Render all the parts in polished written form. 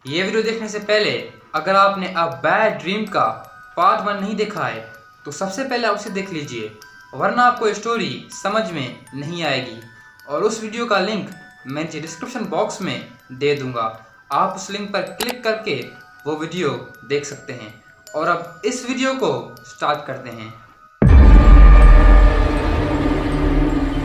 ये वीडियो देखने से पहले अगर आपने अ बैड ड्रीम का पार्ट 1 नहीं देखा है तो सबसे पहले आप उसे देख लीजिए, वरना आपको स्टोरी समझ में नहीं आएगी। और उस वीडियो का लिंक मैं नीचे डिस्क्रिप्शन बॉक्स में दे दूंगा। आप उस लिंक पर क्लिक करके वो वीडियो देख सकते हैं। और अब इस वीडियो को स्टार्ट करते हैं।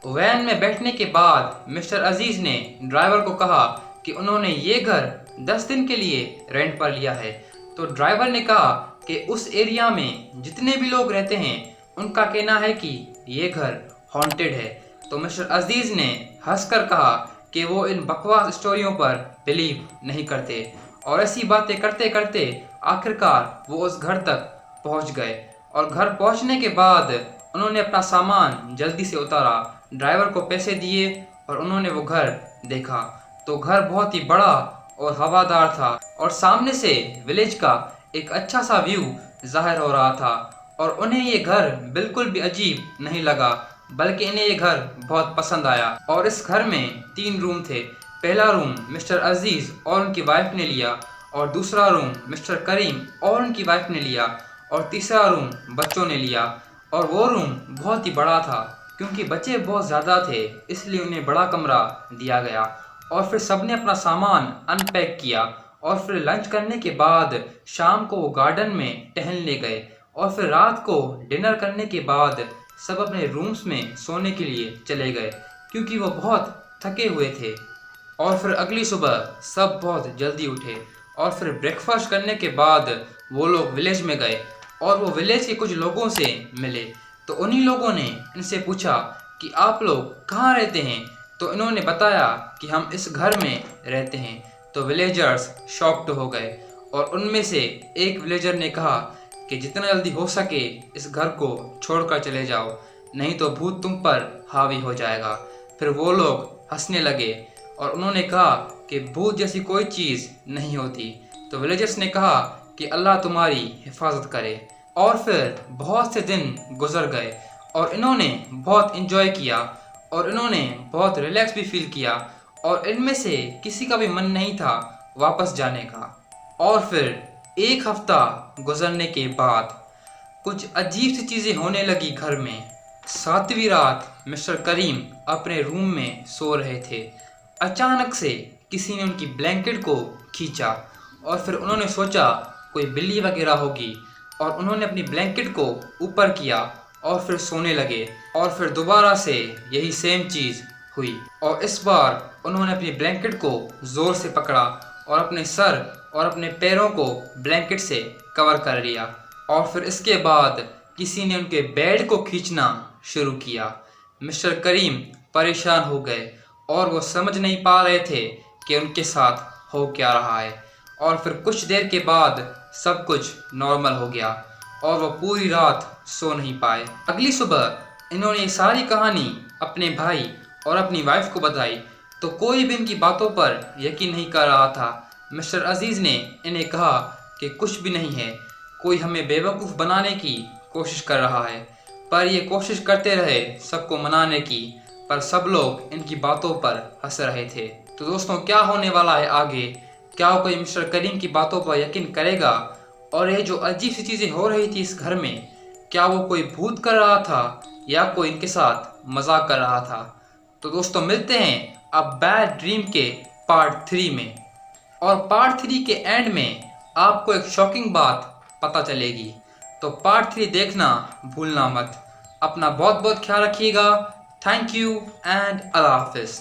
वैन में बैठने के बाद मिस्टर अजीज ने ड्राइवर को कहा कि उन्होंने ये घर 10 दिन के लिए रेंट पर लिया है। तो ड्राइवर ने कहा कि उस एरिया में जितने भी लोग रहते हैं उनका कहना है कि ये घर हॉन्टेड है। तो मिस्टर अजीज ने हंसकर कहा कि वो इन बकवास स्टोरियों पर बिलीव नहीं करते। और ऐसी बातें करते करते आखिरकार वो उस घर तक पहुंच गए। और घर पहुंचने के बाद उन्होंने अपना सामान जल्दी से उतारा, ड्राइवर को पैसे दिए और उन्होंने वो घर देखा। तो घर बहुत ही बड़ा और हवादार था और सामने से विलेज का एक अच्छा सा व्यू जाहिर हो रहा था। और उन्हें ये घर बिल्कुल भी अजीब नहीं लगा, बल्कि इन्हें ये घर बहुत पसंद आया। और इस घर में 3 रूम थे। पहला रूम मिस्टर अजीज और उनकी वाइफ ने लिया, और दूसरा रूम मिस्टर करीम और उनकी वाइफ ने लिया, और तीसरा रूम बच्चों ने लिया। और वो रूम बहुत ही बड़ा था, क्योंकि बच्चे बहुत ज़्यादा थे इसलिए उन्हें बड़ा कमरा दिया गया। और फिर सबने अपना सामान अनपैक किया और फिर लंच करने के बाद शाम को वो गार्डन में टहलने गए। और फिर रात को डिनर करने के बाद सब अपने रूम्स में सोने के लिए चले गए, क्योंकि वो बहुत थके हुए थे। और फिर अगली सुबह सब बहुत जल्दी उठे और फिर ब्रेकफास्ट करने के बाद वो लोग विलेज में गए और वो विलेज के कुछ लोगों से मिले। तो उन्हीं लोगों ने इनसे पूछा कि आप लोग कहाँ रहते हैं। तो इन्होंने बताया कि हम इस घर में रहते हैं। तो विलेजर्स शॉक्ड हो गए और उनमें से एक विलेजर ने कहा कि जितना जल्दी हो सके इस घर को छोड़कर चले जाओ, नहीं तो भूत तुम पर हावी हो जाएगा। फिर वो लोग हंसने लगे और उन्होंने कहा कि भूत जैसी कोई चीज़ नहीं होती। तो विलेजर्स ने कहा कि अल्लाह तुम्हारी हिफाजत करे। और फिर बहुत से दिन गुजर गए और इन्होंने बहुत इन्जॉय किया और इन्होंने बहुत रिलैक्स भी फील किया। और इनमें से किसी का भी मन नहीं था वापस जाने का। और फिर 1 हफ्ता गुजरने के बाद कुछ अजीब सी चीज़ें होने लगी घर में। 7वीं रात मिस्टर करीम अपने रूम में सो रहे थे। अचानक से किसी ने उनकी ब्लैंकेट को खींचा और फिर उन्होंने सोचा कोई बिल्ली वगैरह होगी, और उन्होंने अपनी ब्लैंकेट को ऊपर किया और फिर सोने लगे। और फिर दोबारा से यही सेम चीज़ हुई, और इस बार उन्होंने अपनी ब्लैंकेट को ज़ोर से पकड़ा और अपने सर और अपने पैरों को ब्लैंकेट से कवर कर लिया। और फिर इसके बाद किसी ने उनके बेड को खींचना शुरू किया। मिस्टर करीम परेशान हो गए और वो समझ नहीं पा रहे थे कि उनके साथ हो क्या रहा है। और फिर कुछ देर के बाद सब कुछ नॉर्मल हो गया और वो पूरी रात सो नहीं पाए। अगली सुबह इन्होंने ये सारी कहानी अपने भाई और अपनी वाइफ को बताई, तो कोई भी इनकी बातों पर यकीन नहीं कर रहा था। मिस्टर अजीज ने इन्हें कहा कि कुछ भी नहीं है, कोई हमें बेवकूफ़ बनाने की कोशिश कर रहा है। पर ये कोशिश करते रहे सबको मनाने की, पर सब लोग इनकी बातों पर हंस रहे थे। तो दोस्तों, क्या होने वाला है आगे? क्या कोई मिस्टर करीम की बातों पर यकीन करेगा? और ये जो अजीब सी चीज़ें हो रही थी इस घर में, क्या वो कोई भूत कर रहा था या कोई इनके साथ मजाक कर रहा था? तो दोस्तों, मिलते हैं अब बैड ड्रीम के पार्ट 3 में। और पार्ट 3 के एंड में आपको एक शॉकिंग बात पता चलेगी। तो पार्ट 3 देखना भूलना मत। अपना बहुत बहुत ख्याल रखिएगा। थैंक यू एंड अल्लाह हाफिज़।